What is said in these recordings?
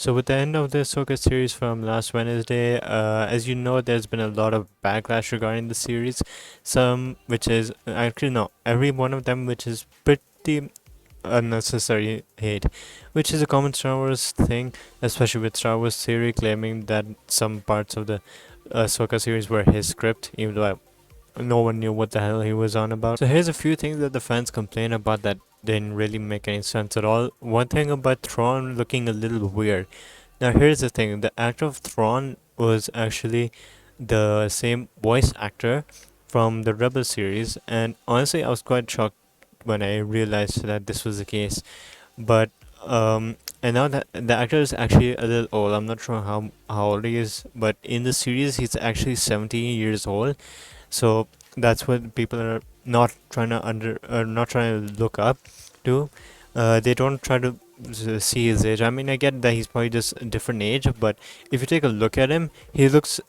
So with the end of the Ahsoka series from last Wednesday, as you know, there's been a lot of backlash regarding the series. Some which is actually no, every one of them which is pretty unnecessary hate, which is a common Star Wars thing, especially with Star Wars theory claiming that some parts of the Ahsoka series were his script, even though no one knew what the hell he was on about. So here's a few things that the fans complain about that didn't really make any sense at all. One thing about Thrawn looking a little weird. Now here's the thing: the actor of Thrawn was actually the same voice actor from the Rebel series, and honestly, I was quite shocked when I realized that this was the case. But and now that the actor is actually a little old, I'm not sure how old he is, but in the series he's actually 70 years old. So that's what people are not trying to not trying to look up to. They don't try to see his age. I mean, I get that he's probably just a different age, but if you take a look at him, he looks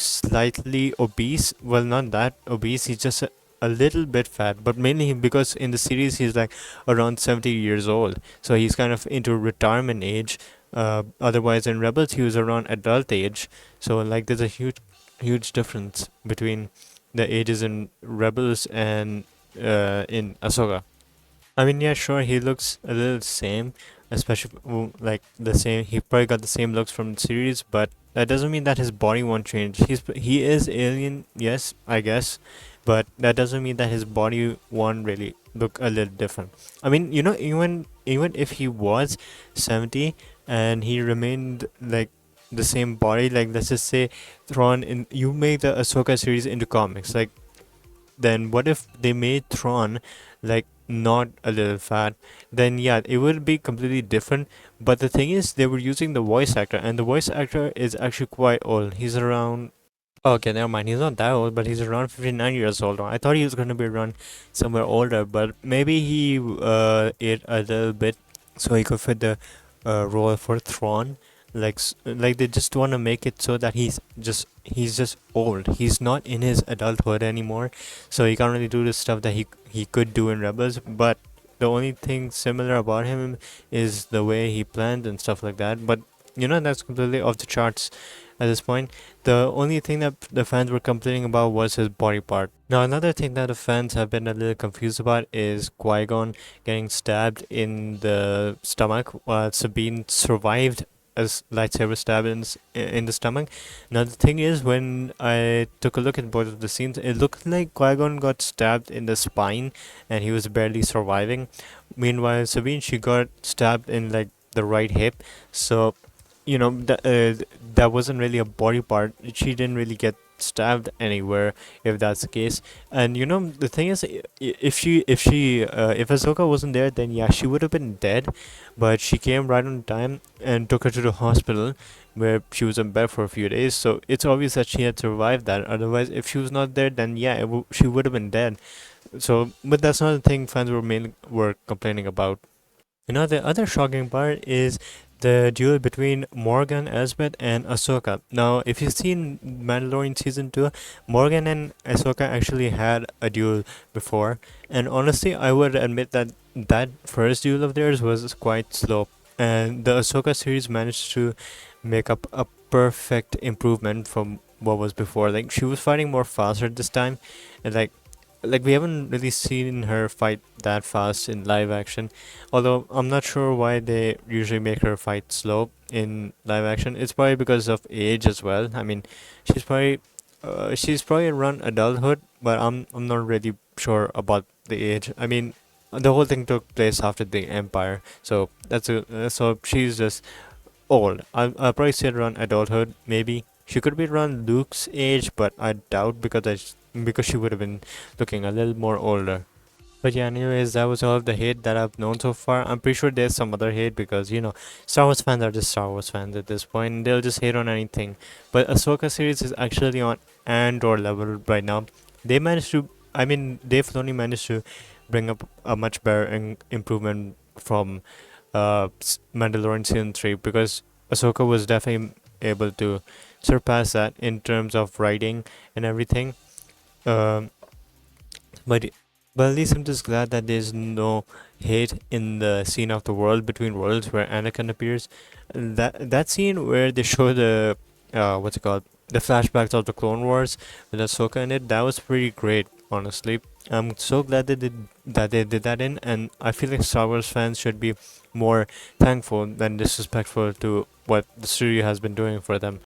slightly obese. Well, not that obese. He's just a little bit fat, but mainly because in the series he's like around 70 years old, so he's kind of into retirement age. Otherwise, in Rebels, he was around adult age. So like, there's a huge difference between the ages in Rebels and in Ahsoka. I mean, yeah, sure, he looks a little same, especially like the same. He probably got the same looks from the series, but that doesn't mean that his body won't change. He is alien, yes, I guess, but that doesn't mean that his body won't really look a little different. I mean, even if he was 70 and he remained like the same body, like let's just say Thrawn in you make the Ahsoka series into comics, like then what if they made Thrawn like not a little fat? Then yeah, it would be completely different. But the thing is, they were using the voice actor, and the voice actor is actually quite old. He's around. Okay, never mind. He's not that old, but he's around 59 years old. I thought he was gonna be around somewhere older, but maybe he ate a little bit so he could fit the role for Thrawn. Like they just want to make it so that he's just old. He's not in his adulthood anymore, so he can't really do the stuff that he could do in Rebels. But the only thing similar about him is the way he planned and stuff like that. But that's completely off the charts at this point. The only thing that the fans were complaining about was his body part. Now, another thing that the fans have been a little confused about is Qui-Gon getting stabbed in the stomach while Sabine survived a lightsaber stab in the stomach. Now, the thing is, when I took a look at both of the scenes, it looked like Qui-Gon got stabbed in the spine and he was barely surviving. Meanwhile, Sabine, she got stabbed in like the right hip. So that wasn't really a body part. She didn't really get stabbed anywhere, if that's the case. And the thing is, if Ahsoka wasn't there, then yeah, she would have been dead. But she came right on time and took her to the hospital, where she was in bed for a few days. So it's obvious that she had survived that. Otherwise, if she was not there, then yeah, she would have been dead. So, but that's not the thing fans were complaining about. The other shocking part is the duel between Morgan Elsbeth and Ahsoka. Now, if you've seen Mandalorian season 2, Morgan and Ahsoka actually had a duel before, and honestly, I would admit that that first duel of theirs was quite slow, and the Ahsoka series managed to make up a perfect improvement from what was before. Like, she was fighting more faster this time, and like we haven't really seen her fight that fast in live action. Although I'm not sure why they usually make her fight slow in live action. It's probably because of age as well. I mean, she's probably she's probably around adulthood, but I'm not really sure about the age. I mean, the whole thing took place after the Empire, so so she's just old. I'll probably say around adulthood, maybe. She could be around Luke's age, but I doubt because she would have been looking a little more older. But yeah, anyways, that was all of the hate that I've known so far. I'm pretty sure there's some other hate because Star Wars fans are just Star Wars fans at this point. And they'll just hate on anything. But Ahsoka series is actually on Andor level right now. They managed to, I mean, Dave Filoni managed to bring up a much better improvement from Mandalorian season 3, because Ahsoka was definitely able to surpass that in terms of writing and everything. Um, but but at least I'm just glad that there's no hate in the scene of the world between worlds where Anakin appears. That scene where they show the what's it called, the flashbacks of the Clone Wars with Ahsoka in it, that was pretty great. Honestly, I'm so glad they did that in, and I feel like Star Wars fans should be more thankful than disrespectful to what the studio has been doing for them.